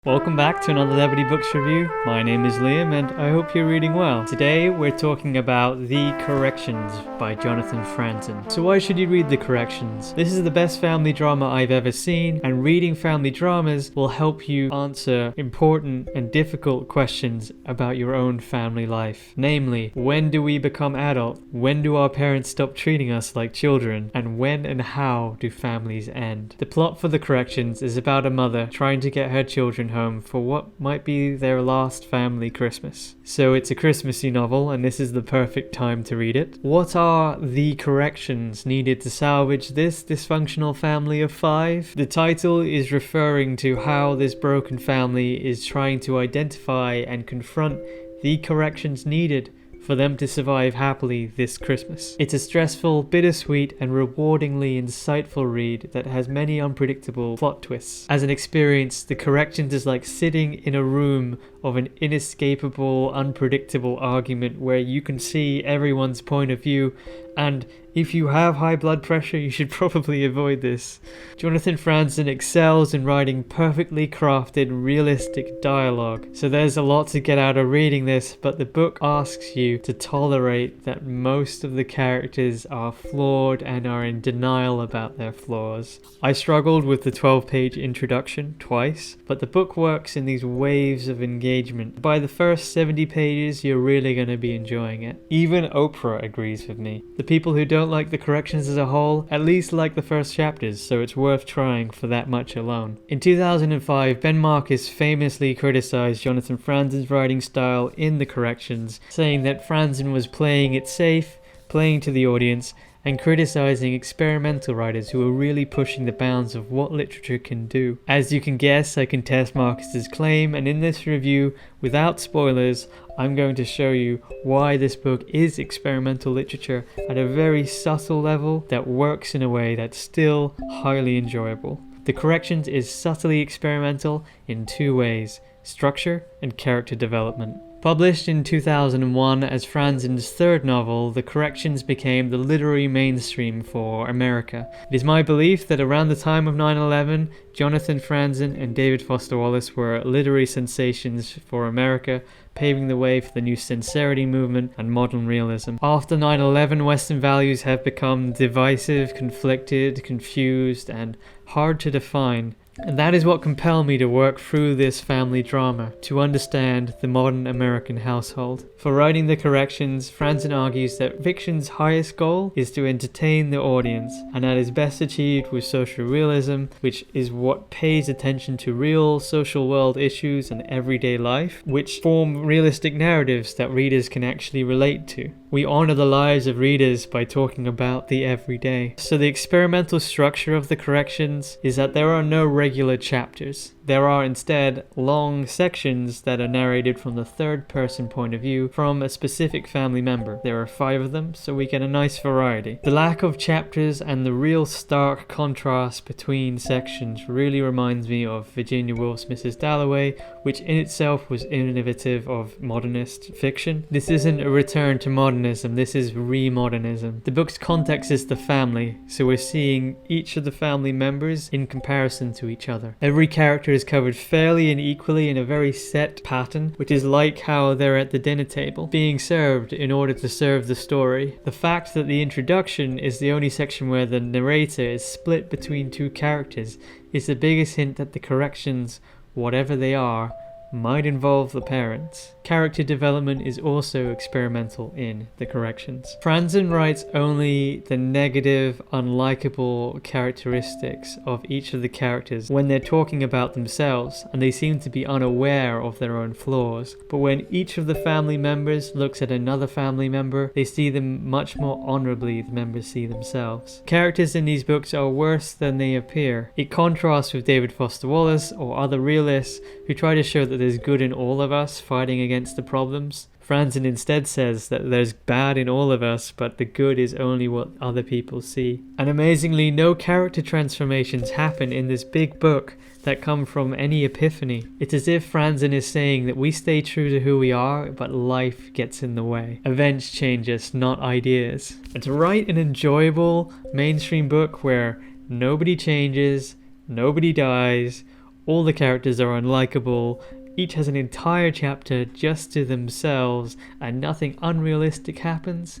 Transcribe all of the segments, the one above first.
Welcome back to another Levity Books review. My name is Liam and I hope you're reading well. Today we're talking about The Corrections by Jonathan Franzen. So why should you read The Corrections? This is the best family drama I've ever seen, and reading family dramas will help you answer important and difficult questions about your own family life. Namely, when do we become adult? When do our parents stop treating us like children? And when and how do families end? The plot for The Corrections is about a mother trying to get her children home for what might be their last family Christmas. So it's a Christmassy novel, and this is the perfect time to read it. What are the corrections needed to salvage this dysfunctional family of 5? The title is referring to how this broken family is trying to identify and confront the corrections needed for them to survive happily this Christmas. It's a stressful, bittersweet, and rewardingly insightful read that has many unpredictable plot twists. As an experience, The Corrections is like sitting in a room of an inescapable, unpredictable argument where you can see everyone's point of view, and if you have high blood pressure, you should probably avoid this. Jonathan Franzen excels in writing perfectly crafted, realistic dialogue, so there's a lot to get out of reading this, but the book asks you to tolerate that most of the characters are flawed and are in denial about their flaws. I struggled with the 12-page introduction twice, but the book works in these waves of engagement. By the first 70 pages, you're really going to be enjoying it. Even Oprah agrees with me. The people who don't like The Corrections as a whole at least like the first chapters, so it's worth trying for that much alone. In 2005, Ben Marcus famously criticized Jonathan Franzen's writing style in The Corrections, saying that Franzen was playing it safe, playing to the audience, and criticizing experimental writers who are really pushing the bounds of what literature can do. As you can guess, I contest Marcus's claim, and in this review, without spoilers, I'm going to show you why this book is experimental literature at a very subtle level that works in a way that's still highly enjoyable. The Corrections is subtly experimental in 2 ways: structure and character development. Published in 2001 as Franzen's 3rd novel, The Corrections became the literary mainstream for America. It is my belief that around the time of 9/11, Jonathan Franzen and David Foster Wallace were literary sensations for America, paving the way for the new sincerity movement and modern realism. After 9/11, Western values have become divisive, conflicted, confused, and hard to define. And that is what compelled me to work through this family drama, to understand the modern American household. For writing The Corrections, Franzen argues that fiction's highest goal is to entertain the audience, and that is best achieved with social realism, which is what pays attention to real social world issues and everyday life, which form realistic narratives that readers can actually relate to. We honor the lives of readers by talking about the everyday. So the experimental structure of The Corrections is that there are no regular chapters. There are instead long sections that are narrated from the 3rd-person point of view from a specific family member. There are 5 of them, so we get a nice variety. The lack of chapters and the real stark contrast between sections really reminds me of Virginia Woolf's Mrs. Dalloway, which in itself was innovative of modernist fiction. This isn't a return to modernism, this is remodernism. The book's context is the family, so we're seeing each of the family members in comparison to each other. Every character is covered fairly and equally in a very set pattern, which is like how they're at the dinner table, being served in order to serve the story. The fact that the introduction is the only section where the narrator is split between 2 characters is the biggest hint that the corrections, whatever they are, might involve the parents. Character development is also experimental in The Corrections. Franzen writes only the negative, unlikable characteristics of each of the characters when they're talking about themselves, and they seem to be unaware of their own flaws. But when each of the family members looks at another family member, they see them much more honorably than members see themselves. Characters in these books are worse than they appear. It contrasts with David Foster Wallace or other realists who try to show that there's good in all of us fighting against the problems. Franzen instead says that there's bad in all of us, but the good is only what other people see. And amazingly, no character transformations happen in this big book that come from any epiphany. It's as if Franzen is saying that we stay true to who we are, but life gets in the way. Events change us, not ideas. And to write an enjoyable mainstream book where nobody changes, nobody dies, All the characters are unlikable, each has an entire chapter just to themselves, and nothing unrealistic happens.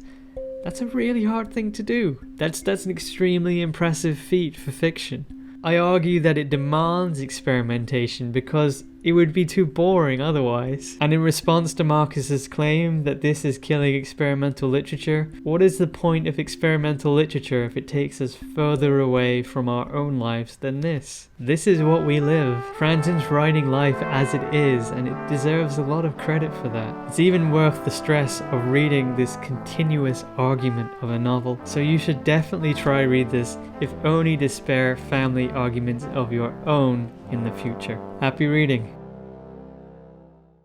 That's a really hard thing to do. That's an extremely impressive feat for fiction. I argue that it demands experimentation because it would be too boring otherwise. And in response to Marcus's claim that this is killing experimental literature, what is the point of experimental literature if it takes us further away from our own lives than this? This is what we live. Franzen's writing life as it is, and it deserves a lot of credit for that. It's even worth the stress of reading this continuous argument of a novel. So you should definitely try read this, if only to spare family arguments of your own in the future. Happy reading!